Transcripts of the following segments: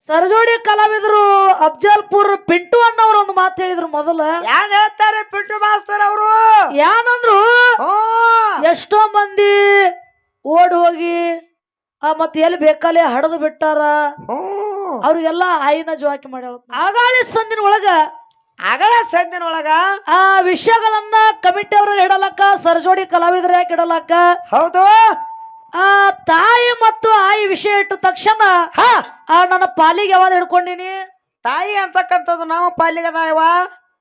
ಸರಜೋಡಿ ಕಲಾವಿದರು ಅಫ್ಜಲ್ಪುರ್ ಪಿಂಟು ಅಣ್ಣವ್ರು ಒಂದು ಮಾತು ಹೇಳಿದ್ರು ಮೊದಲ. ಯಾನ್ ಹೇಳ್ತಾರೆ ಪಿಂಟು ಮಾಸ್ತರ್ ಅವರು? ಏನಂದ್ರು, ಎಷ್ಟೋ ಮಂದಿ ಓಡ್ ಹೋಗಿ ಮತ್ ಎಲ್ಲಿ ಬೇಕಲ್ಲಿ ಹಡದು ಬಿಟ್ಟಾರ, ಅವ್ರಿಗೆಲ್ಲ ಆಯಿನ ಜವಾಕಿ ಮಾಡ್ಯಾಳ. ಆಗಾಳಿ ಸಂದಿನ ಒಳಗ ಆ ವಿಷಯಗಳನ್ನ ಕಮಿಟಿ ಅವ್ರ ಇಡಲಕ್ಕ, ಸರಜೋಡಿ ಕಲಾವಿದ್ರ ಯಾಕೆ ಇಡಲಕ್ಕ? ಹೌದು. ಆ ತಾಯಿ ಮತ್ತು ಆಯಿ ವಿಷಯ ಇಟ್ಟ ತಕ್ಷಣ ನನ್ನ ಪಾಲಿಗೆ ಯಾವಾಗ ಹಿಡ್ಕೊಂಡಿನಿ? ತಾಯಿ ಅಂತಕ್ಕಂಥದ್ದು ನಮ್ಮ ಪಾಲಿಗೆ ಅದಾವ.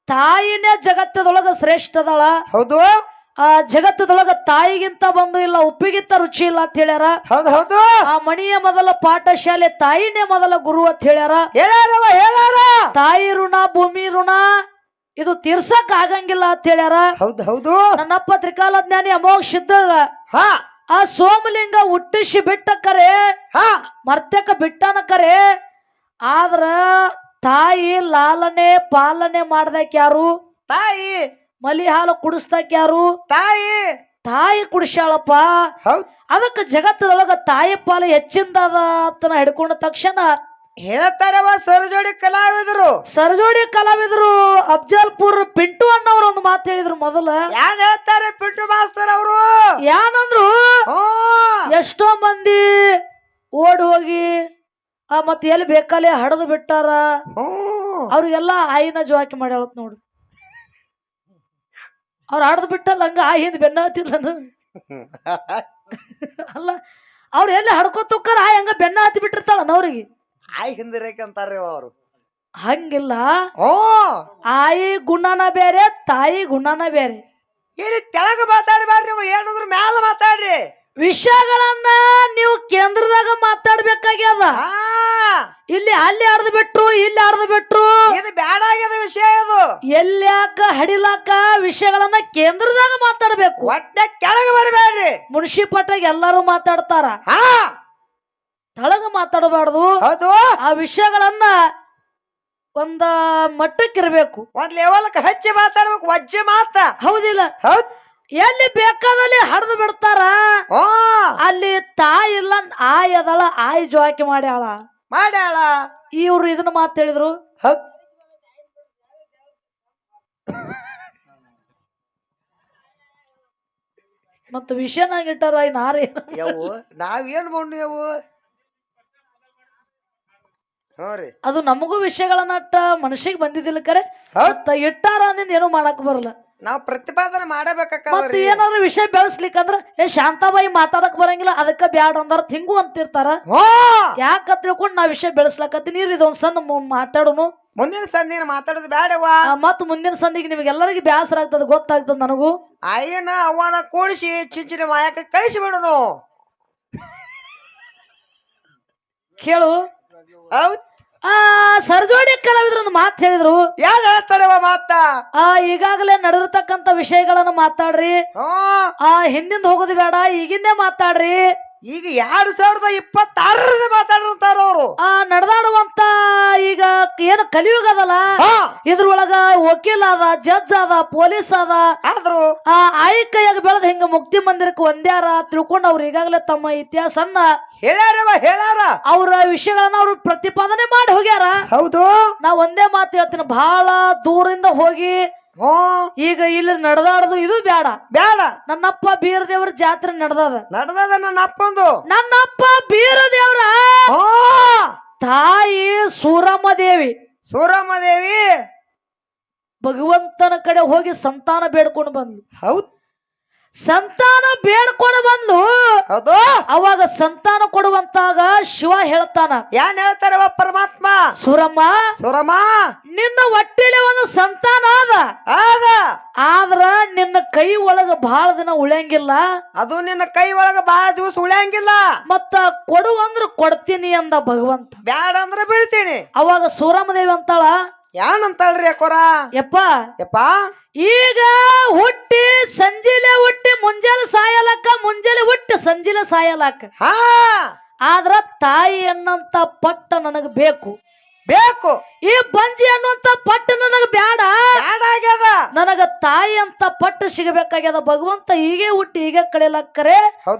ತಾಯಿನೇ ಜಗತ್ತದೊಳಗ ಶ್ರೇಷ್ಠ ಅದಾಳ. ಹೌದು. ಆ ಜಗತ್ತದೊಳಗ ತಾಯಿಗಿಂತ ಬಂದು ಇಲ್ಲ, ಉಪ್ಪಿಗಿಂತ ರುಚಿ ಇಲ್ಲ ಅಂತ ಹೇಳ್ಯಾರ. ಹೌದು ಹೌದು. ಆ ಮಣಿಯ ಮೊದಲ ಪಾಠಶಾಲೆ ತಾಯಿನೇ ಮೊದಲ ಗುರು ಅಂತ ಹೇಳ್ಯಾರ. ತಾಯಿ ಋಣ ಭೂಮಿ ಋಣ ಇದು ತೀರ್ಸಕ್ ಆಗಂಗಿಲ್ಲ ಅಂತ ಹೇಳ್ಯಾರ. ಹೌದು ಹೌದು. ನನ್ನಪ್ಪ ತ್ರಿಕಾಲಜ್ಞಾನಿ ಅಮೋಘ ಸಿದ್ಧಗ ಆ ಸೋಮಲಿಂಗ ಹುಟ್ಟಿಸಿ ಬಿಟ್ಟ ಕರೆ, ಮರ್ತಕ ಬಿಟ್ಟನ ಕರೆ, ಆದ್ರ ತಾಯಿ ಲಾಲನೆ ಪಾಲನೆ ಮಾಡ್ದಕ್ ಯಾರು? ತಾಯಿ. ಮಲಿ ಹಾಲು ಕುಡಿಸ್ದಕ್ ಯಾರು? ತಾಯಿ ಕುಡಿಸ್ಯಾಳಪ್ಪ. ಅದಕ್ಕೆ ಜಗತ್ತದೊಳಗ ತಾಯಿ ಪಾಲು ಹೆಚ್ಚಿಂದ ಅದ ಅಂತ ಹಿಡ್ಕೊಂಡ ತಕ್ಷಣ ಹೇಳ್ತಾರವ ಸರಜೋಡಿ ಕಲಾವಿದರು ಅಫ್ಜಲ್ಪುರ್ ಪಿಂಟು ಅಣ್ಣವ್ರು ಒಂದು ಮಾತು ಹೇಳಿದ್ರು ಮೊದಲ. ಯಾನ್ ಹೇಳ್ತಾರೆ ಪಿಂಟು ಮಾಸ್ತರ್ ಅವರು? ಏನಂದ್ರು, ಎಷ್ಟೋ ಮಂದಿ ಓಡ್ ಹೋಗಿ ಮತ್ ಎಲ್ಲಿ ಬೇಕಲ್ಲಿ ಹಡದು ಬಿಟ್ಟಾರ, ಅವ್ರಿಗೆಲ್ಲ ಆಯಿನ ಜವಾಕಿ ಮಾಡ್ಯಾಳ ನೋಡು. ಅವ್ರು ಹಡದು ಬಿಟ್ಟಲ್ಲ, ಹಂಗ ಆಯಿ ಹಿಂದ್ ಬೆನ್ನ ಹತ್ತಿಲ್ಲ ಅಲ್ಲ, ಅವ್ರು ಎಲ್ಲಿ ಹಡ್ಕೋತಕ್ಕಾರ ಆಯಿ ಹಂಗ ಬೆನ್ನ ಹತ್ತಿ ಬಿಟ್ಟಿರ್ತಾಳ ಅವ್ರಿಗೆ. ಆಯಿ ಹಿಂದಿರಕಂತಾರ ಅವರು. ಹಂಗಿಲ್ಲ, ಆಯಿ ಗುಣನ ಬೇರೆ, ತಾಯಿ ಗುಣನ ಬೇರೆ. ಇಲ್ಲಿ ತೆಳಗ ಮಾತಾಡ್ಬಾರ್ರಿ, ನೀವು ಏನಾದ್ರು ಮ್ಯಾಲ ಮಾತಾಡ್ರಿ. ವಿಷಯಗಳನ್ನ ನೀವು ಕೇಂದ್ರದಾಗ ಮಾತಾಡ್ಬೇಕಾಗ್ಯದ. ಇಲ್ಲಿ ಅಲ್ಲಿ ಹಡ್ದು ಬಿಟ್ರು, ಇಲ್ಲಿ ಹಡ್ದು ಬಿಟ್ರು, ಇದು ಬ್ಯಾಡ ಆಗ್ಯದ ವಿಷಯ. ಇದು ಎಲ್ಯಾಕ ಹಡಿಲಾಕ ವಿಷಯಗಳನ್ನ ಕೇಂದ್ರದಾಗ ಮಾತಾಡ್ಬೇಕು. ಒಟ್ಟೆ ಕೆಳಗ ಬರಬೇಡ್ರಿ. ಮುನ್ಸಿಪಾಲ್ಟಿಯಾಗ ಎಲ್ಲಾರು ಮಾತಾಡ್ತಾರ, ತಳಗ ಮಾತಾಡಬಾರ್ದು. ಹೌದು. ಆ ವಿಷಯಗಳನ್ನ ಒಂದ ಮಟ್ಟಕ್ಕಿರ್ಬೇಕು, ಒಂದ್ ಲೆವೆಲ್ಕ್ ಹಚ್ಚಿ ಮಾತಾಡ್ಬೇಕು. ವಜ್ಜೆ ಮಾತ. ಹೌದಿಲ್ಲ? ಹೌದ್. ಎಲ್ಲಿ ಬೇಕಾದಲ್ಲಿ ಹಡ್ದು ಬಿಡ್ತಾರ, ಅಲ್ಲಿ ತಾಯಿ ಇಲ್ಲ, ಆಯಿ ಅದಳ, ಆಯಿ ಜವಾಕಿ ಮಾಡ್ಯಾಳ. ಇವ್ರು ಇದನ್ನ ಮಾತು ಹೇಳಿದ್ರು. ಮತ್ತ ವಿಷಯನಾಗಿಟ್ಟಾರ ನಾರೇ ನಾವೇನ್ ಮಾಡ್ವು? ಅದು ನಮಗೂ ವಿಷಯಗಳನ್ನಟ್ಟ ಮನಸ್ಸಿಗೆ ಬಂದಿದ್ದಿಲ್ಲ ಕರೆ, ಇಟ್ಟಾರ ಅಂದಿಂದ ಏನೂ ಮಾಡಕ್ ಬರಲ್ಲ. ನಾವ್ ಪ್ರತಿಪಾದನೆ ಮಾಡಬೇಕ. ಮತ್ತೆ ಏನಾದ್ರು ವಿಷಯ ಬೆಳೆಸ್ಲಿಕ್ಕಂದ್ರ ಶಾಂತಾಬಾಯಿ ಮಾತಾಡಕ್ ಬರಂಗಿಲ್ಲ, ಅದಕ್ಕ ಬ್ಯಾಡ ಅಂದಾರ ಹಿಂಗೂ ಅಂತಿರ್ತಾರ. ಯಾಕತ್ ತಿಳ್ಕೊಂಡ್ ನಾ ವಿಷಯ ಬೆಳೆಸ್ಲಕತ್ತೀನಿ. ಇದೊಂದ್ ಸಂದ್ ಮಾತಾಡೋನು, ಮುಂದಿನ ಸಂದಿನ ಮಾತಾಡೋದು ಬ್ಯಾಡವಾ. ಮತ್ ಮುಂದಿನ ಸಂದಿಗೆ ನಿಮ್ಗೆಲ್ಲರಿಗೂ ಬ್ಯಾಸರ ಆಗ್ತದ, ಗೊತ್ತಾಗ್ತದ ನನಗೂ. ಅಯ್ಯನ ಅವನ ಕೂಡಿಸಿ ಚಿಂಚಿನ ಮಾಯಕ ಕಳಿಸಿ ಬಿಡೋನು. ಕೇಳು, ಸರಜೋಡಿ ಕಲಾವಿದ್ರು ಒಂದು ಮಾತು ಹೇಳಿದ್ರು. ಯಾರು ಹೇಳ್ತಾರವ ಮಾತ? ಈಗಾಗಲೇ ನಡೆದಿರ್ತಕ್ಕಂತ ವಿಷಯಗಳನ್ನ ಮಾತಾಡ್ರಿ. ಹಿಂದಿಂದ ಹೋಗೋದು ಬೇಡ, ಈಗಿಂದೇ ಮಾತಾಡ್ರಿ. ಈಗ 2026 ಮಾತಾಡಿರ್ತಾರ ಅವರು. ನಡೆದಾಡುವಂತ ಈಗ ಏನು ಕಲಿಯುಗ ಅದಲ್ಲ, ಇದ್ರೊಳಗ ವಕೀಲ ಅದ, ಜಡ್ಜ್ ಅದ, ಪೊಲೀಸ್ ಅದ. ಆದ್ರೂ ಆಯಿ ಕೈಯಾಗ ಬೆಳೆದ ಹಿಂಗ ಮುಕ್ತಿ ಮಂದಿರಕ್ಕೆ ಒಂದ್ಯಾರ ತಿಳ್ಕೊಂಡು ಅವ್ರು ಈಗಾಗಲೇ ತಮ್ಮ ಇತಿಹಾಸನ್ನ ಹೇಳ್ಯಾರ. ಅವ್ರ ವಿಷಯಗಳನ್ನ ಅವ್ರು ಪ್ರತಿಪಾದನೆ ಮಾಡಿ ಹೋಗ್ಯಾರ. ಹೌದು. ನಾ ಒಂದೇ ಮಾತು ಹೇಳ್ತೀನಿ, ಬಹಳ ದೂರಿಂದ ಹೋಗಿ ಈಗ ಇಲ್ಲಿ ನಡೆದಾಡದು ಇದು ಬೇಡ. ನನ್ನಪ್ಪ ಬೀರದೇವ್ರ ಜಾತ್ರೆ ನಡೆದದ. ನನ್ನಪ್ಪ ಬೀರದೇವ್ರ ತಾಯಿ ಸೂರಮ್ಮ ದೇವಿ ಭಗವಂತನ ಕಡೆ ಹೋಗಿ ಸಂತಾನ ಬೇಡ್ಕೊಂಡು ಬಂದ್ಲು. ಹೌದು. ಸಂತಾನ ಬೇಡ್ಕೊಂಡು ಬಂದು ಅವಾಗ ಸಂತಾನ ಕೊಡುವಂತಾಗ ಶಿವ ಹೇಳ್ತಾನ. ಏನ್ ಹೇಳ್ತಾರವ ಪರಮಾತ್ಮ? ಸೂರಮ್ಮ ನಿನ್ನ ಹೊಟ್ಟೆಲಿ ಒಂದು ಸಂತಾನ ಆದ್ರ ನಿನ್ನ ಕೈ ಒಳಗ ಬಹಳ ದಿನ ಉಳಿಯಂಗಿಲ್ಲ. ಅದು ನಿನ್ನ ಕೈ ಒಳಗ ಬಹಳ ದಿವಸ ಉಳಿಯಂಗಿಲ್ಲ. ಮತ್ತ ಕೊಡುವಂದ್ರ ಕೊಡ್ತೀನಿ ಅಂದ ಭಗವಂತ. ಬ್ಯಾಡ ಅಂದ್ರ ಬೀಳ್ತೀನಿ. ಅವಾಗ ಸೂರಮ್ಮ ದೇವಿ ಅಂತಾಳ, ಏನಂತಾಳ್ರಿ ಅಕ್ಕೋರ? ಯಪ್ಪ ಈಗ ಹುಟ್ಟಿ ಸಂಜೆಲೆ ಹುಟ್ಟಿ ಮುಂಜಾನೆ ಸಾಯಲಕ್ಕ, ಮುಂಜಾನೆ ಹುಟ್ಟಿ ಸಂಜೆಲೆ ಸಾಯಲಕ್ಕ. ಆದ್ರ ತಾಯಿ ಅನ್ನಂತ ಪಟ್ಟ ನನಗ್ ಬೇಕು. ಈ ಬಂಜಿ ಅನ್ನುವಂತ ಪಟ್ಟ ನನಗ್ ಬ್ಯಾಡ. ನನಗ ತಾಯಿ ಅಂತ ಪಟ್ಟ ಸಿಗಬೇಕಾಗ್ಯದ. ಭಗವಂತ ಹೀಗೆ ಹುಟ್ಟಿ ಹೀಗೆ ಕಳಿಲಕ್ಕರೆ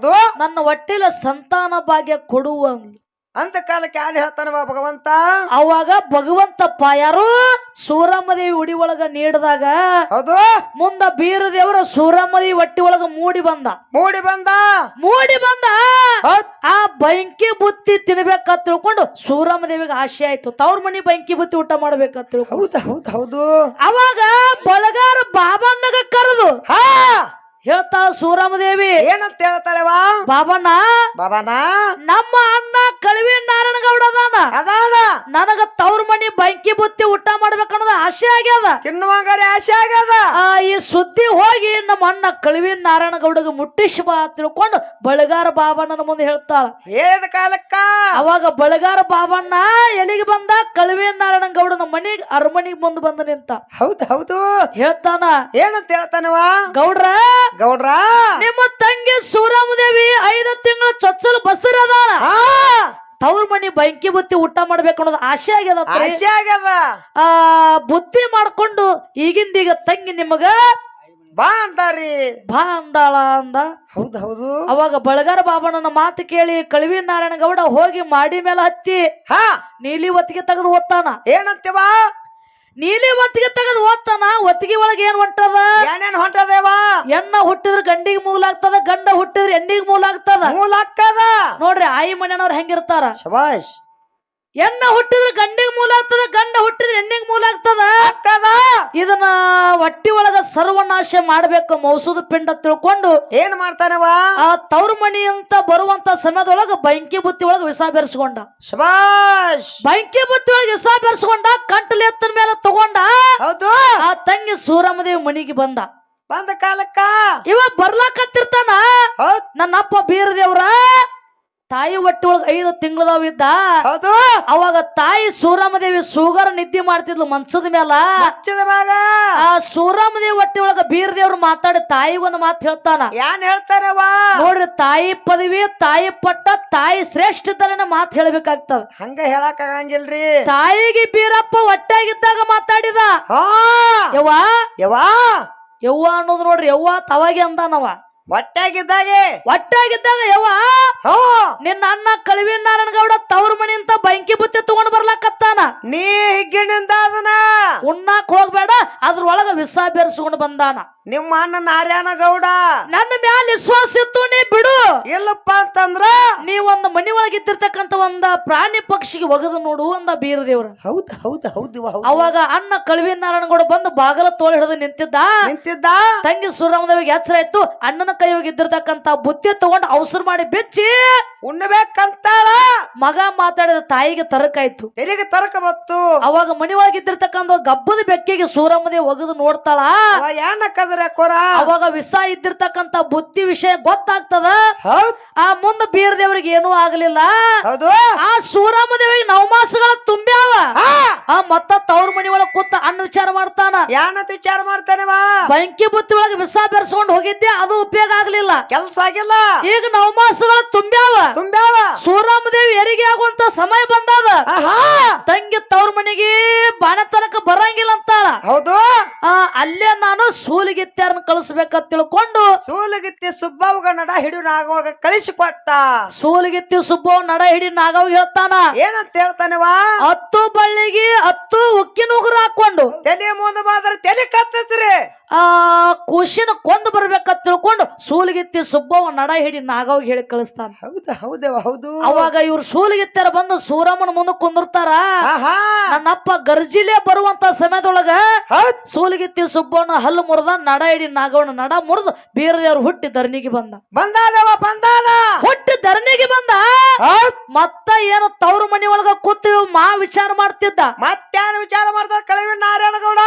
ನನ್ನ ಹೊಟ್ಟೆಲ ಸಂತಾನ ಭಾಗ್ಯ ಕೊಡುವ. ಅಂತ ಕಾಲಕ್ಕೆ ಯಾರು ಹೇಳ್ತಾನವ ಭಗವಂತ ಅವಾಗ ಭಗವಂತಪ್ಪ ಯಾರು ಸೂರಮ್ಮದೇವಿ ಉಡಿ ಒಳಗ ನೀಡಿದಾಗ ಹೌದು ಮುಂದ ಬೀರದೇವರ ಸೂರಮ್ಮದೇವಿ ಹೊಟ್ಟಿ ಒಳಗ ಮೂಡಿ ಬಂದ ಆ ಬೆಂಕಿ ಬುತ್ತಿ ತಿನ್ಬೇಕಂತ ತಿಳ್ಕೊಂಡು ಸೂರಮ್ಮದೇವಿಗೆ ಆಸೆ ಆಯ್ತು ತವ್ರ ಮನಿ ಬೆಂಕಿ ಬುತ್ತಿ ಊಟ ಮಾಡ್ಬೇಕಂತ ತಿಳ್ಕೊಂಡು ಹೌದು ಅವಾಗ ಬಳಗಾರ ಬಾಬಣ್ಣಗ ಕರೆದು ಹೇಳ್ತಾಳ ಸೂರಮ್ಮದೇವಿ ಏನಂತ ಹೇಳ್ತಾಳೆವಾ ಬಾಬಣ್ಣ ನಮ್ಮ ಅಣ್ಣ ಕಳವಿ ನಾರಾಯಣಗೌಡ ಅದಾನ ನನಗ ತವ್ರ ಮನಿ ಬೆಂಕಿ ಬುತ್ತಿ ಊಟ ಮಾಡ್ಬೇಕನ್ನೋದು ಆಸೆ ಆಗ್ಯದ ತಿನ್ನುವಂಗಾರೆ ಆಸೆ ಆಗ್ಯದ ಈ ಸುದ್ದಿ ಹೋಗಿ ನಮ್ಮ ಅಣ್ಣ ಕಳವಿ ನಾರಾಯಣಗೌಡಗ ಮುಟ್ಟಿಸಿ ಬಾ ತಿಳ್ಕೊಂಡು ಬಳಗಾರ ಬಾಬಣ್ಣನ ಮುಂದೆ ಹೇಳ್ತಾಳ ಹೇಳಿದ ಕಾಲಕ್ಕ ಅವಾಗ ಬಳಗಾರ ಬಾಬಣ್ಣ ಎಲ್ಲಿಗೆ ಬಂದ ಕಳವಿ ನಾರಾಯಣಗೌಡನ ಮನಿಗ್ ಅರಮನಿಗೆ ಮುಂದೆ ಬಂದ ನಿಂತ ಹೌದು ಹೇಳ್ತಾನ ಏನಂತ ಹೇಳ್ತಾನವಾ ಗೌಡ್ರ ನಿಮ್ಮ ತಂಗಿ ಸೂರಮ್ಮದೇವಿ 5 ತಿಂಗಳು ಚೊಚ್ಚಲು ಬಸರದ ತವ್ರ ಮನಿ ಬೆಂಕಿ ಬುತ್ತಿ ಊಟ ಮಾಡ್ಬೇಕು ಅನ್ನೋದು ಆಸೆ ಆಗ್ಯದ ಬುತ್ತಿ ಮಾಡ್ಕೊಂಡು ಈಗಿಂದೀಗ ತಂಗಿ ನಿಮಗ ಬಾ ಅಂತಾರಿ ಬಾ ಅಂದಾಳ ಅಂದ ಹೌದು ಅವಾಗ ಬಳಗಾರ ಬಾಬಣ್ಣನ ಮಾತು ಕೇಳಿ ಕಳವಿ ನಾರಾಯಣಗೌಡ ಹೋಗಿ ಮಾಡಿ ಮೇಲೆ ಹತ್ತಿ ನೀಲಿ ಒತ್ತಿಗೆ ತೆಗೆದು ಓದ್ತಾನ ಏನಂತೀವ ನೀಲಿ ಒತ್ತಿಗೆ ತೆಗೆದು ಓದ್ತಾನ ಒತ್ತಿಗೆ ಒಳಗೆ ಏನ್ ಹೊಂಟದೇವಾ ಎಣ್ಣ ಹುಟ್ಟಿದ್ರೆ ಗಂಡಿಗೆ ಮೂಲಾಗ್ತದ ಗಂಡ ಹುಟ್ಟಿದ್ರೆ ಹೆಣ್ಣಿಗೆ ಮೂಲಾಗ್ತದ ನೋಡ್ರಿ ಆಯಿ ಮನೆಯವ್ರು ಹೆಂಗಿರ್ತಾರ ಶಬಾಷ್ ಎಣ್ಣ ಹುಟ್ಟಿದ್ರೆ ಗಂಡಿಗೆ ಮೂಲಾಗ್ತದ ಗಂಡ ಹುಟ್ಟಿದ್ರೆ ಹೆಣ್ಣಿಗೆ ಮೂಲಾಗ್ತದ ಇದನ್ನ ಹೊಟ್ಟಿ ಒಳಗ ಸರ್ವನಾಶ ಮಾಡ್ಬೇಕು ಮೌಸೂದ ಪಿಂಡ ತಿಳ್ಕೊಂಡು ಏನ್ ಮಾಡ್ತಾನವಾ ಆ ತವ್ರ ಮನಿ ಅಂತ ಬರುವಂತ ಸಮಯದೊಳಗ ಬೆಂಕಿ ಬುತ್ತಿ ಒಳಗ ವಿಷ ಬೆರೆಸ್ಕೊಂಡ ಶಬಾಷ್ ಬೆಂಕಿ ಬುತ್ತಿ ಒಳಗ ವಿಷ ಬೆರೆಸ್ಕೊಂಡ ಕಂಟಲಿ ಎತ್ತನ ಮೇಲೆ ತಗೊಂಡ ಹೌದು ಆ ತಂಗಿ ಸೂರಮ್ಮದೇವಿ ಮನಿಗೆ ಬಂದ ಕಾಲಕ್ಕ ಇವ ಬರ್ಲಾಕತ್ತಿರ್ತಾನ ನನ್ನ ಅಪ್ಪ ಬೀರದೇವ್ರ ತಾಯಿ ಹೊಟ್ಟಿ ಒಳಗ 5 ತಿಂಗಳದಾವಿದ್ದ ಅವಾಗ ತಾಯಿ ಸೂರಮ್ಮದೇವಿ ಶುಗರ್ ನಿದ್ದೆ ಮಾಡ್ತಿದ್ಲು ಮನ್ಸದ ಮೇಲ ಆ ಸೂರಮ್ಮದೇವಿ ಹೊಟ್ಟಿ ಒಳಗ ಬೀರದೇವ್ರು ಮಾತಾಡಿ ತಾಯಿಗೊಂದು ಮಾತು ಹೇಳ್ತಾನ ಏನ್ ಹೇಳ್ತಾರವಾ ನೋಡ್ರಿ ತಾಯಿ ಪದವಿ ತಾಯಿ ಪಟ್ಟ ತಾಯಿ ಶ್ರೇಷ್ಠ ಇದ್ದರೇನ ಮಾತು ಹೇಳ್ಬೇಕಾಗ್ತದ ಹಂಗ ಹೇಳಕ್ ಆಗಂಗಿಲ್ರಿ ತಾಯಿಗೆ ಬೀರಪ್ಪ ಹೊಟ್ಟಾಗಿದ್ದಾಗ ಮಾತಾಡಿದ ಯವ್ವ ಅನ್ನೋದು ನೋಡ್ರಿ ಯವ್ವ ತವಾಗಿ ಅಂದಾನವ ಹೊಟ್ಟಾಗಿದ್ದಾಗ ಯವ್ವ ನಿನ್ನ ಅಣ್ಣ ಕಳವಿ ನಾರಾಯಣಗೌಡ ತವ್ರ ಮನಿ ಅಂತ ಬೆಂಕಿ ಬುತ್ತಿ ತಗೊಂಡ್ ಬರ್ಲಾಕತ್ತಾನ ನೀ ಹಿಗ್ಗಿನಿಂದ ಅದನ್ನ ಉಣ್ಣಾಕ್ ಹೋಗ್ಬೇಡ ಅದ್ರೊಳಗ ವಿಷ ಬೆರೆಸ್ಕೊಂಡ್ ಬಂದಾನ ನಿಮ್ಮ ಅಣ್ಣ ನಾರಾಯಣಗೌಡ ನನ್ನ ಮ್ಯಾಲ ವಿಶ್ವಾಸ ಇತ್ತು ನೀ ಬಿಡು ಇಲ್ಲಪ್ಪ ಅಂತಂದ್ರ ನೀ ಒಂದ್ ಮನಿ ಒಳಗ ಇದ್ದಿರ್ತಕ್ಕಂತ ಒಂದ ಪ್ರಾಣಿ ಪಕ್ಷಿಗೆ ಒಗದು ನೋಡು ಅಂದ ಬೀರದೇವ್ರ ಹೌದು ಅವಾಗ ಅಣ್ಣ ಕಳವಿ ನಾರಾಯಣಗೌಡ ಬಂದು ಬಾಗಲ ತೋಳ ಹಿಡಿದು ನಿಂತಿದ್ದ ತಂಗಿ ಸೂರಮ್ಮದೇವಿಗೆ ಎಚ್ಚರ ಆಯ್ತು ಅಣ್ಣನ ಕೈ ಹೋಗಿದ್ದಿರ್ತಕ್ಕಂತ ಬುತ್ತಿ ತಗೊಂಡು ಅವಸರ ಮಾಡಿ ಬೆಚ್ಚಿ ಉಣ್ಣಬೇಕಂತಾಳ ಮಗ ಮಾತಾಡಿದ ತಾಯಿಗೆ ತರಕಾಯ್ತು ಎಲ್ಲಿಗೆ ತರಕ ಬತ್ತು ಅವಾಗ ಮನಿ ಒಳಗಿದ್ದಿರ್ತಕ್ಕಂಥ ಗಬ್ಬದ ಬೆಕ್ಕಿಗೆ ಸೂರಮ್ಮದೇವಿ ಒಗದು ನೋಡ್ತಾಳ ಅವಾಗ ವಿಷ ಇದ್ದಿರ್ತಕ್ಕಂತ ಬುತ್ತಿ ವಿಷಯ ಗೊತ್ತಾಗ್ತದ ಆ ಮುಂದ ಬೀರದೇವರಿಗೆ ಏನೂ ಆಗ್ಲಿಲ್ಲ ಆ ಸೂರಮ್ಮದೇವಿಗೆ 9 ಮಾಸಗಳ ತುಂಬ್ಯಾವ ಮತ್ತ ತವ್ರ ಮನಿ ಒಳಗ್ ಕೂತ ಅಣ್ಣ ವಿಚಾರ ಮಾಡ್ತಾನ ಯಾನಂತ ವಿಚಾರ ಮಾಡ್ತಾನವಾ ಬೆಂಕಿ ಬುತ್ತಿ ಒಳಗೆ ವಿಷ ಬೆರೆಸ್ಕೊಂಡು ಹೋಗಿದ್ದೆ ಅದು ಉಪಯೋಗ ಆಗ್ಲಿಲ್ಲ ಕೆಲ್ಸ ಆಗಿಲ್ಲ ಈಗ 9 ಮಾಸಗಳ ತುಂಬ್ಯಾವ ಸೂರಮ್ಮದೇವಿ ಹೆರಿಗೆ ಆಗುವಂತ ಸಮಯ ಬಂದದ ತಂಗಿ ತವ್ರ ಮನಿಗೆ ಬಾಣ ತನಕ ಬರಂಗಿಲ್ಲ ಅಂತಾಳ ಹೌದು ಅಲ್ಲೇ ನಾನು ಸೂಲಿಗಿತ್ಯಾರನ್ನ ಕಳಿಸ್ಬೇಕಂತ ತಿಳ್ಕೊಂಡು ಸೂಲಿಗಿತ್ತಿ ಸುಬ್ಬವ್ಗ ನಡ ಹಿಡಿದು ನಾಗವಾಗ ಕಳಿಸಿಕೊಟ್ಟ ಸೂಲಿಗಿತ್ತಿ ಸುಬ್ಬವ್ ನಡ ಹಿಡಿ ನಾಗವ್ ಹೇಳ್ತಾನ ಏನಂತ ಹೇಳ್ತಾನವಾ 10 ಬಳ್ಳಿಗೆ 10 ಉಕ್ಕಿನ ಉಗುರು ಹಾಕೊಂಡು ತಲೆ ಮುಂದೆ ಮಾತ್ರ ತಲೆ ಕತ್ತತ್ರಿ ಖುಷಿನ ಕೊಂದು ಬರ್ಬೇಕಂತ ತಿಳ್ಕೊಂಡು ಸೂಲಿಗಿತ್ತಿ ಸುಬ್ಬವ ನಡ ಹಿಡಿ ನಾಗವ್ ಹೇಳಿ ಕಳಿಸ್ತಾನ ಹೌದು ಅವಾಗ ಇವ್ರು ಸೂಲಿಗಿತ್ತಾರ ಬಂದು ಸೂರಮ್ಮನ ಮುಂದೆ ಕುಂದಿರ್ತಾರ ನನ್ನಪ್ಪ ಗರ್ಜಿಲೆ ಬರುವಂತ ಸಮಯದೊಳಗ ಸೂಲಿಗಿತ್ತಿ ಸುಬ್ಬವನ ಹಲ್ಲು ಮುರಿದ ನಡ ಹಿಡಿ ನಾಗವನ ನಡ ಮುರಿದು ಬೀರದೇವ್ರು ಹುಟ್ಟಿ ಧರಣಿಗೆ ಬಂದ ಹುಟ್ಟಿ ಧರಣಿಗೆ ಬಂದ ಮತ್ತ ಏನು ತವ್ರ ಮನಿ ಒಳಗ ಕೂತೀವಿ ವಿಚಾರ ಮಾಡ್ತಿದ್ದ ಮತ್ತೇನು ವಿಚಾರ ಮಾಡ್ತಾರ ಕಳವಿ ನಾರಾಯಣಗೌಡ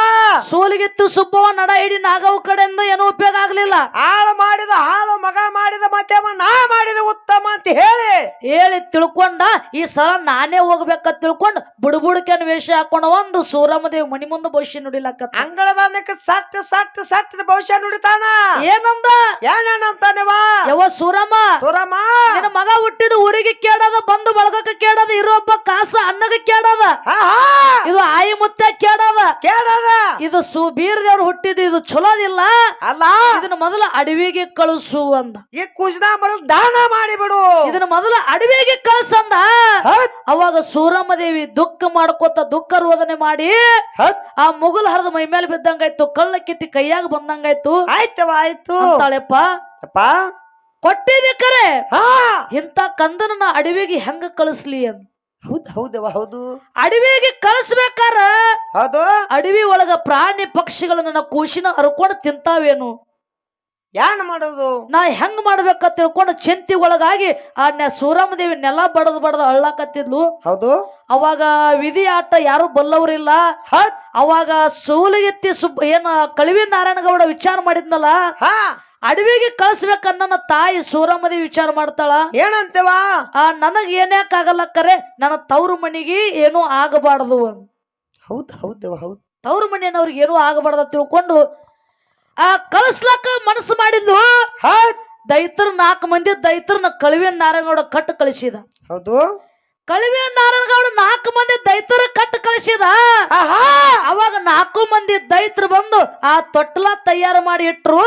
ಸೂಲಿಗಿತ್ತು ಸುಬ್ಬವ ನಡ ಹಿಡಿ ನಾಗವ್ ಕಡೆಯಿಂದ ಏನೂ ಉಪಯೋಗ ಆಗ್ಲಿಲ್ಲ ಹಾಳು ಮಗ ಮಾಡಿದ ಮತ್ತೆ ನಾ ಮಾಡಿದ ಉತ್ತಮ ಅಂತ ಹೇಳಿ ತಿಳ್ಕೊಂಡ ಈ ಸಲ ನಾನೇ ಹೋಗ್ಬೇಕಂತ ತಿಳ್ಕೊಂಡ್ ಬುಡ್ಬುಡ್ಕೇನ್ ವೇಷ ಹಾಕೊಂಡ ಒಂದು ಸೂರಮ್ಮದೇವಿ ಮನಿ ಮುಂದೆ ಭವಿಷ್ಯ ನುಡಿಲಕ್ಕ ಅಂಗಳದಾನಕ್ಕೆ ಸಟ್ ಭವಿಷ್ಯ ನುಡಿತಾನ ಏನೇನಂತಾನೆವಾ ಯವ ಸೂರಮ್ಮ ನಿನ್ನ ಮಗ ಹುಟ್ಟಿದ ಊರಿಗೆ ಕೇಳದ ಬಂದು ಬಳಗಕ್ಕೆ ಕೇಳದ ಇರೋಬ್ಬ ಕಾಸ ಅನ್ನಗ ಕೇಳದ ಇದು ಆಯಿ ಮುತ್ತ ಕೇಳದ ಕೇಳದ ಇದು ಬೀರ್ ದೇವ್ರು ಹುಟ್ಟಿದ್ದು ಇದು ಚಲೋದಿಲ್ಲ ಅಲ್ಲ ಇದನ್ನ ಮೊದಲ ಅಡವಿಗೆ ಕಳಿಸು ಅಂದ ಈ ಕುಶನ ಬರಲ್ ದಾನ ಮಾಡಿಬಿಡು ಇದನ್ನ ಮೊದಲ ಅಡವಿಗೆ ಕಳ್ಸಂದ ಅವಾಗ ಸೂರಮ್ಮ ದೇವಿ ದುಃಖ ಮಾಡ್ಕೋತ ದುಃಖ ರೋದನೆ ಮಾಡಿ ಆ ಮುಗುಲ್ ಹರಿದ ಮೈ ಮೇಲೆ ಬಿದ್ದಂಗಾಯ್ತು ಕಳ್ಳ ಕಿತ್ತಿ ಕೈಯಾಗ ಬಂದಂಗಾಯ್ತು ಆಯ್ತವ ಆಯ್ತು ಅಂತಾಳೆಪ್ಪ ಕೊಟ್ಟಿದೆ ಕರೆ ಇಂತ ಕಂದನ ಅಡವಿಗೆ ಹೆಂಗ ಕಳಿಸ್ಲಿ ಅಂತ ಹೌದ್ ಹೌದವ ಹೌದು ಅಡವಿಗೆ ಕಳಿಸ್ಬೇಕಾರ ಹೌದು ಅಡವಿ ಒಳಗ ಪ್ರಾಣಿ ಪಕ್ಷಿಗಳನ್ನ ಕೂಸಿನ ಹರ್ಕೊಂಡು ತಿಂತಾವೇನು ಯಾನ್ ಮಾಡೋದು ನಾ ಹೆಂಗ್ ಮಾಡ್ಬೇಕ ತಿಳ್ಕೊಂಡು ಚಿಂತಿ ಒಳಗಾಗಿ ಆ ಸೂರಮ್ಮ ದೇವಿ ನೆಲ ಬಡದ್ ಅಳ್ಳಾಕತ್ತಿದ್ಲು ಹೌದು ಅವಾಗ ವಿಧಿ ಆಟ ಯಾರು ಬಲ್ಲವ್ರಿಲ್ಲ ಅವಾಗ ಸೂಲಿಗೆತ್ತಿ ಏನ ಕಳಿವಿ ನಾರಾಯಣಗೌಡ ವಿಚಾರ ಮಾಡಿದ್ನಲ್ಲ ಅಡವಿಗೆ ಕಳ್ಸ್ಬೇಕನ್ನ ತಾಯಿ ಸೂರಮ್ಮ ದೇವಿ ವಿಚಾರ ಮಾಡ್ತಾಳ ಏನಂತೇವ ನನಗ್ ಏನ್ಯಾಕ ಆಗಲ್ಲ ಕರೆ ನನ್ನ ತವ್ರ ಮನಿಗೆ ಏನೂ ಆಗಬಾರ್ದು ಹೌದ್ ಹೌದವ ಹೌದ್ ತವ್ರ ಮನೆಯವ್ರಿಗೆ ಏನೂ ಆಗಬಾರ್ದ ತಿಳ್ಕೊಂಡು ಕಳಿಸ್ಲಕ್ಕ ಮನಸ್ಸು ಮಾಡಿದ್ಲು ದೈತರ 4 ಮಂದಿ ದೈತರನ್ನ ಕಳಿವೆ ನಾರಾಯಣಗೌಡ ಕಟ್ಟು ಕಳಿಸಿದ ಹೌದು ಕಳಿವೆ ನಾರಾಯಣಗೌಡ 4 ಮಂದಿ ದೈತರ ಕಟ್ಟು ಕಳಿಸಿದ ಅವಾಗ 4 ಮಂದಿ ದೈತರು ಬಂದು ಆ ತೊಟ್ಲ ತಯಾರು ಮಾಡಿ ಇಟ್ರು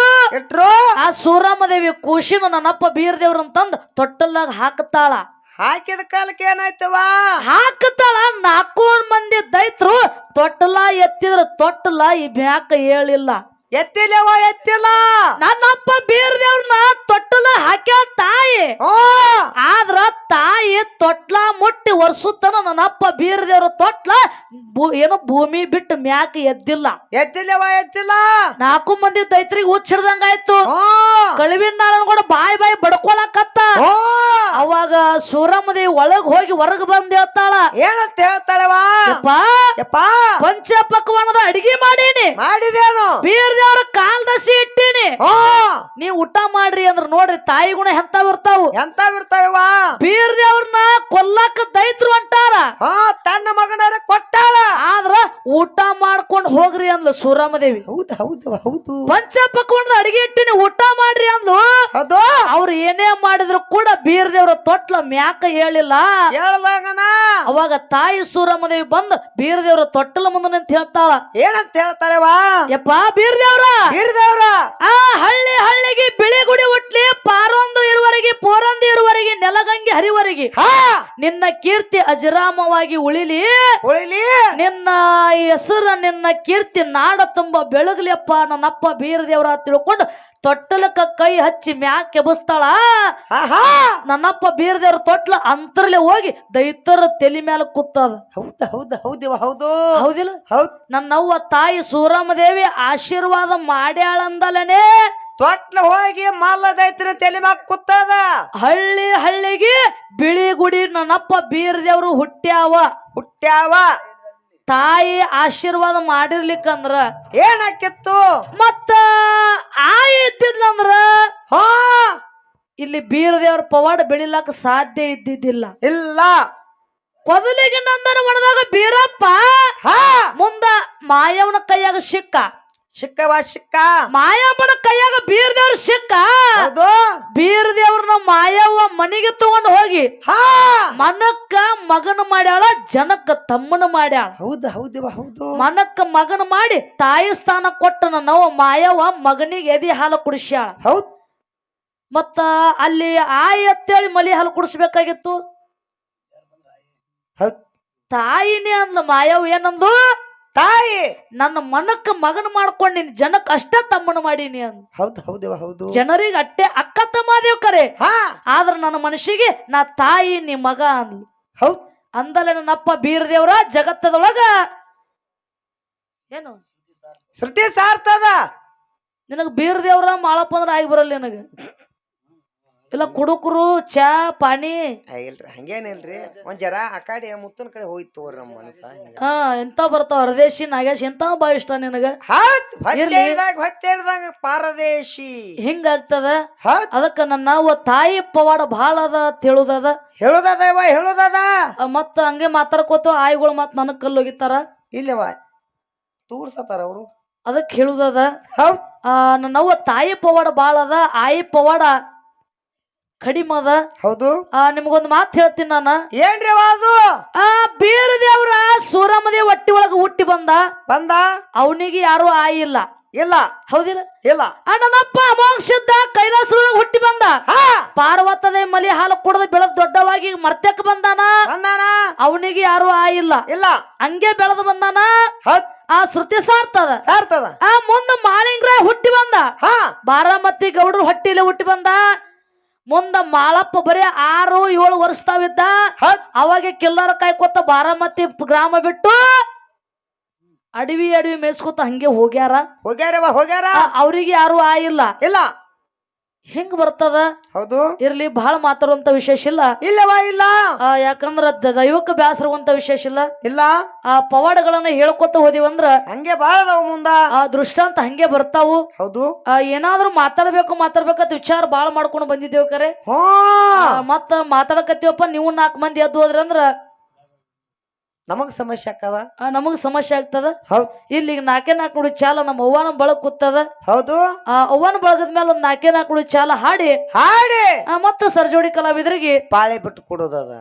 ಆ ಸೂರಮ್ಮ ದೇವಿ ಕೂಸಿನ ನನ್ನಪ್ಪ ಬೀರ್ ದೇವ್ರಂತಂದ್ ತೊಟ್ಟಲ್ದಾಗ ಹಾಕತಾಳ ಹಾಕಿದ ಕಾಲಕ್ಕೆ ಏನಾಯ್ತವ ಹಾಕತಾಳ 4 ಮಂದಿ ದೈತರು ತೊಟ್ಟಲ ಎತ್ತಿದ್ರ ತೊಟ್ಟಲ ಈ ಬ್ಯಾಕ ಹೇಳಿಲ್ಲ ಎತ್ತಿಲ್ಲವ ಎತ್ತಿಲ್ಲ ನನ್ನಪ್ಪ ಬೀರ್ ದೇವ್ರನ್ನ ತೊಟ್ಟಲ ಹಾಕ್ಯಾಳ ತಾಯಿ ಆದ್ರ ತಾಯಿ ತೊಟ್ಲ ಮುಟ್ಟಿ ವರ್ಷತನ ನನ್ನಪ್ಪ ಬೀರ್ ದೇವ್ರ ತೊಟ್ಲ ಏನೋ ಭೂಮಿ ಬಿಟ್ಟು ಮ್ಯಾಕ ಎದ್ದಿಲ್ಲ ಎತ್ತಿಲ್ಲವ ಎತ್ತಿಲ್ಲ 4 ಮಂದಿ ದೈತ್ರಿಗೆ ಹುಚ್ಚಿಡ್ದಂಗಾಯ್ತು ಕಳಿವಿನ ನಾರಾಯಣಗೌಡ ಬಾಯಿ ಬಡ್ಕೊಳಕತ್ತ ಅವಾಗ ಸೂರಮ್ಮ ದೇವಿ ಒಳಗ್ ಹೋಗಿ ಹೊರಗ್ ಬಂದ್ ಹೇಳ್ತಾಳ ಏನಂತ ಹೇಳ್ತಾಳವಾ ಪಂಚ ಪಕ್ವಾನದ ಅಡಿಗೆ ಮಾಡೀನಿ ಮಾಡಿದೇನು ಬೀರ್ ದೇವ್ರ ಕಾಲ್ ದಸಿ ಇಟ್ಟೀನಿ ನೀವ್ ಊಟ ಮಾಡ್ರಿ ಅಂದ್ರ ನೋಡ್ರಿ ತಾಯಿ ಗುಣ ಎಂತಾವಿರ್ತಾವ ಬೀರ್ ದೇವ್ರನ್ನ ಕೊಲ್ಲಕ್ಕ ದೈತ್ರು ಅಂಟಾರ ತನ್ನ ಮಗನಾರ ಕೊಟ್ಟಾಳ ಆದ್ರ ಊಟ ಮಾಡ್ಕೊಂಡ್ ಹೋಗ್ರಿ ಅಂದ್ಲು ಸೂರಮ್ಮ ದೇವಿ ಹೌದು ಹೌದು ಹೌದು ಪಂಚ ಪಕ್ವಾನದ ಅಡಿಗೆ ಇಟ್ಟಿನಿ ಊಟ ಮಾಡ್ರಿ ಅಂದ್ಲು ಅವ್ರು ಏನೇ ಮಾಡಿದ್ರು ಕೂಡ ಬೀರ್ ದೇವ್ರ ತೊಟ್ಲ ಮ್ಯಾಕ ಹೇಳಿಲ್ಲ ಅವಾಗ ತಾಯಿ ಸೂರಮ್ಮ ದೇವಿ ಬಂದ್ ಬೀರ್ ದೇವ್ರ ತೊಟ್ಟಲ ಮುಂದೆ ನಿಂತ ಹೇಳ್ತಾಳ ಏನಂತ ಹೇಳ್ತಾಳೆವಾ ಯಪ್ಪ ಬೀರ್ ದೇವ್ರ ಆ ಹಳ್ಳಿಗೆ ಬಿಳಿ ಗುಡಿ ಹುಟ್ಲಿ ಪಾರೊಂದು ಇರುವರೆಗೆ ಪೋರಂದಿ ಇರುವರೆಗೆ ನೆಲಗಂಗೆ ಹರಿವರೆಗೆ ನಿನ್ನ ಕೀರ್ತಿ ಅಜರಾಮವಾಗಿ ಉಳಿಲಿ ನಿನ್ನ ಹೆಸರ ನಿನ್ನ ಕೀರ್ತಿ ನಾಡ ತುಂಬ ಬೆಳಗ್ಲಿಯಪ್ಪ ನನ್ನಪ್ಪ ಬೀರ್ ದೇವ್ರ ತಿಳ್ಕೊಂಡು ತೊಟ್ಟಲಕ್ಕ ಕೈ ಹಚ್ಚಿ ಮ್ಯಾಕ್ ಕೆಬಸ್ತಾಳ ನನ್ನಪ್ಪ ಬೀರ್ ದೇವ್ರ ತೊಟ್ಲ ಅಂತರ್ಲೆ ಹೋಗಿ ದೈತರ ತಲೆ ಮೇಲೆ ಕೂತದ ಹೌದಿಲ್ಲ ನನ್ನವ್ವ ತಾಯಿ ಸೂರಮ್ಮ ದೇವಿ ಆಶೀರ್ವಾದ ಮಾಡ್ಯಾಳಂದಲನೆ ತೊಟ್ಲ ಹೋಗಿ ಮಲ್ಲ ದೈತರ ತಲೆ ಮ್ಯಾಗ ಕೂತದ ಹಳ್ಳಿಗೆ ಬಿಳಿ ಗುಡಿ ನನ್ನಪ್ಪ ಬೀರ್ ದೇವ್ರು ಹುಟ್ಟ್ಯಾವ ತಾಯಿ ಆಶೀರ್ವಾದ ಮಾಡಿರ್ಲಿಕ್ಕಂದ್ರ ಏನಾಕಿತ್ತು ಮತ್ತ ಇದ್ದಿದ್ಲಂದ್ರ ಇಲ್ಲಿ ಬೀರ್ ದೇವ್ರ ಪವಾಡ ಬೆಳಿಲಾಕ ಸಾಧ್ಯ ಇದ್ದಿದ್ದಿಲ್ಲ ಇಲ್ಲ ಕೊದಲಿಗೆ ನಂದನ ಒಣದಾಗ ಬೀರಪ್ಪ ಮುಂದ ಮಾಯವನ ಕೈಯಾಗ ಸಿಕ್ಕ ಮಾಯಮ್ಮನ ಕೈಯಾಗ ಬೀರ್ ದೇವ್ರ ಸಿಕ್ಕ ಬೀರ್ ದೇವ್ರನ್ನ ಮಾಯವ್ವ ಮನೆಗೆ ತಗೊಂಡು ಹೋಗಿ ಮನಕ್ಕ ಮಗನ ಮಾಡ್ಯಾಳ ಜನಕ್ಕ ತಮ್ಮನ ಮಾಡ್ಯಾಳ ಹೌದು ಮನಕ್ಕ ಮಗನ ಮಾಡಿ ತಾಯಿ ಸ್ಥಾನ ಕೊಟ್ಟ ನಾವು ಮಾಯವ್ವ ಮಗನಿಗೆ ಎದಿ ಹಾಲು ಕುಡಿಸ್ಯಾಳ ಮತ್ತ ಅಲ್ಲಿ ಅಂತೇಳಿ ಮಲಿ ಹಾಲು ಕುಡಿಸ್ಬೇಕಾಗಿತ್ತು ತಾಯಿನೇ ಅಂದ್ಲ ಮಾಯವ್ ಏನಂದು ತಾಯಿ ನನ್ನ ಮನಕ್ಕ ಮಗನ ಮಾಡ್ಕೊಂಡ್ ನಿನ್ ಜನಕ್ ಅಷ್ಟ ತಮ್ಮನ ಮಾಡೀನಿ ಅಂದ್ ಹೌದು ಜನರಿಗೆ ಅಟ್ಟೆ ಅಕ್ಕ ತಮ್ಮದೇವ್ ಕರೆ ಆದ್ರ ನನ್ನ ಮನುಷ್ಯಗೆ ನಾ ತಾಯಿ ನೀ ಮಗ ಅಂದ್ಲು ಅಂದಲೆ ನನ್ನಪ್ಪ ಬೀರ್ ದೇವ್ರ ಜಗತ್ತದೊಳಗ ಏನು ಶ್ರುತಿ ಸಾರ್ತದ ನಿನಗ ಬೀರ್ ದೇವ್ರ ಮಾಳಪ್ಪ ಅಂದ್ರ ಆಗಿ ಬರಲ್ಲ ನಿನಗ ಇಲ್ಲ ಕುಡುಕರು ಚಾ ಪಾನಿ ಇಲ್ರಿ ಹಂಗೇನಿಲ್ರಿ ಒಂದ್ ಜರ ಆ ಕಡೆ ಮುತ್ತನ ಕಡೆ ಹೋಯ್ತು ನಮ್ಮ ಮನಸ್ಸ ಎಂತ ಬರ್ತಾವ ಹರದೇಶಿ ನಾಗೇಶ್ ಎಂತ ಬಾ ಇಷ್ಟ ನಿನಗ ಪಾರದೇಶಿ ಹಿಂಗಾಗ್ತದ ಅದಕ್ಕ ನನ್ನ ತಾಯಿ ಪವಾಡ ಬಹಳ ಅದ ಹೇಳುದದ ಮತ್ತ ಹಂಗೆ ಮಾತಾಡ್ಕೋತ ಆಯಿಗಳು ಮತ್ ನನಗ್ ಕಲ್ಲೋಗಿತಾರ ಇಲ್ಲವ ತೂರ್ಸತಾರ ಅವರು ಅದಕ್ ಹೇಳುದದ ನನ್ನವ್ವ ತಾಯಿ ಪವಾಡ ಬಾಳ ಅದ ಆಯಿ ಪವಾಡ ಕಡಿಮೆ ಅದ ನಿಮ್ಗೊಂದು ಮಾತು ಹೇಳ್ತೀನಿ ನಾನು ಏನ್ರಿ ಅದು ಬೀರ್ ದೇವ್ರ ಸೂರಮ್ಮ ದೇವ್ ಹೊಟ್ಟಿ ಒಳಗ ಹುಟ್ಟಿ ಬಂದ ಬಂದ ಅವನಿಗೆ ಯಾರು ಆಯಿ ಇಲ್ಲ ಇಲ್ಲ ಹೌದಿಲ್ಲ ಇಲ್ಲ ಅಣ್ಣನಪ್ಪ ಅಮೋಕ್ಷಿದ್ದ ಕೈಲಾಸದೊಳಗ ಹುಟ್ಟಿ ಬಂದ ಪಾರ್ವತದ ಮಲಿ ಹಾಲು ಕುಡದ ಬೆಳೆದ್ ದೊಡ್ಡವಾಗಿ ಮರ್ತಕ್ಕೆ ಬಂದಾನ ಬಂದಾನ ಅವನಿಗೆ ಯಾರು ಆಯಿ ಇಲ್ಲ ಇಲ್ಲ ಹಂಗೆ ಬೆಳೆದು ಬಂದಾನ ಹೌದ್ ಆ ಶ್ರುತಿ ಸಾರ್ತದ ಸಾರ್ತದ ಆ ಮುಂದ ಮಾಳಿಂಗ್ರ ಹುಟ್ಟಿ ಬಂದ ಬಾರಾಮತಿ ಗೌಡ್ರು ಹೊಟ್ಟಿಲೆ ಹುಟ್ಟಿ ಬಂದ ಮುಂದ ಮಾಳಪ್ಪ ಬರೀ 6-7 ವರ್ಷದವಿದ್ದ ಅವಾಗ ಕಿಲ್ಲರ ಕಾಯ್ಕೊತ ಬಾರಾಮತಿ ಗ್ರಾಮ ಬಿಟ್ಟು ಅಡವಿ ಮೇಸ್ಕೊತ ಹಂಗೆ ಹೋಗ್ಯಾರ ಹೋಗ್ಯಾರ ಅವ್ರಿಗೆ ಯಾರು ಆಯಿಲ್ಲ ಇಲ್ಲ ಹೆಂಗ್ ಬರ್ತದ ಹೌದು ಇರ್ಲಿ ಬಹಳ ಮಾತಾಡುವಂತ ವಿಶೇಷ ಇಲ್ಲ ಇಲ್ಲವಾ ಇಲ್ಲ ಯಾಕಂದ್ರ ದೈವಕ್ಕೆ ಬ್ಯಾಸರುವಂತ ವಿಶೇಷ ಇಲ್ಲ ಇಲ್ಲ ಆ ಪವಾಡಗಳನ್ನ ಹೇಳ್ಕೊತ ಹೋದಿವಂದ್ರ ಹಂಗೆ ಬಾಳದವ ಮುಂದ ಆ ದೃಷ್ಟಾಂತ ಹಂಗೆ ಬರ್ತಾವು ಹೌದು ಏನಾದ್ರೂ ಮಾತಾಡ್ಬೇಕಂತ ವಿಚಾರ ಬಾಳ ಮಾಡ್ಕೊಂಡು ಬಂದಿದ್ದೇವ್ ಕರೆ ಮತ್ತ ಮಾತಾಡಕತ್ತೀವಪ್ಪ ನೀವು 4 ಮಂದಿ ಎದ್ದು ಹೋದ್ರಿ ಅಂದ್ರ ನಮಗ್ ಸಮಸ್ಯೆ ಆಕ್ಕದ ನಮಗ್ ಸಮಸ್ಯೆ ಆಗ್ತದ ಹೌದ್ ಇಲ್ಲಿ 4 ನುಡಿ ಚಾಲ ನಮ್ಮ ಅವ್ವನ ಬಳಗ್ ಕೂತದ ಹೌದು ಅವ್ವನ ಬಳಗದ ಮೇಲೆ ಒಂದ್ 4 ನುಡಿ ಚಾಲ ಹಾಡಿ ಹಾಡಿ ಮತ್ತ ಸರ್ಜೋಡಿ ಕಲಾವಿದರಿಗೆ ಪಾಳೆ ಬಿಟ್ಟು ಕೊಡೋದದ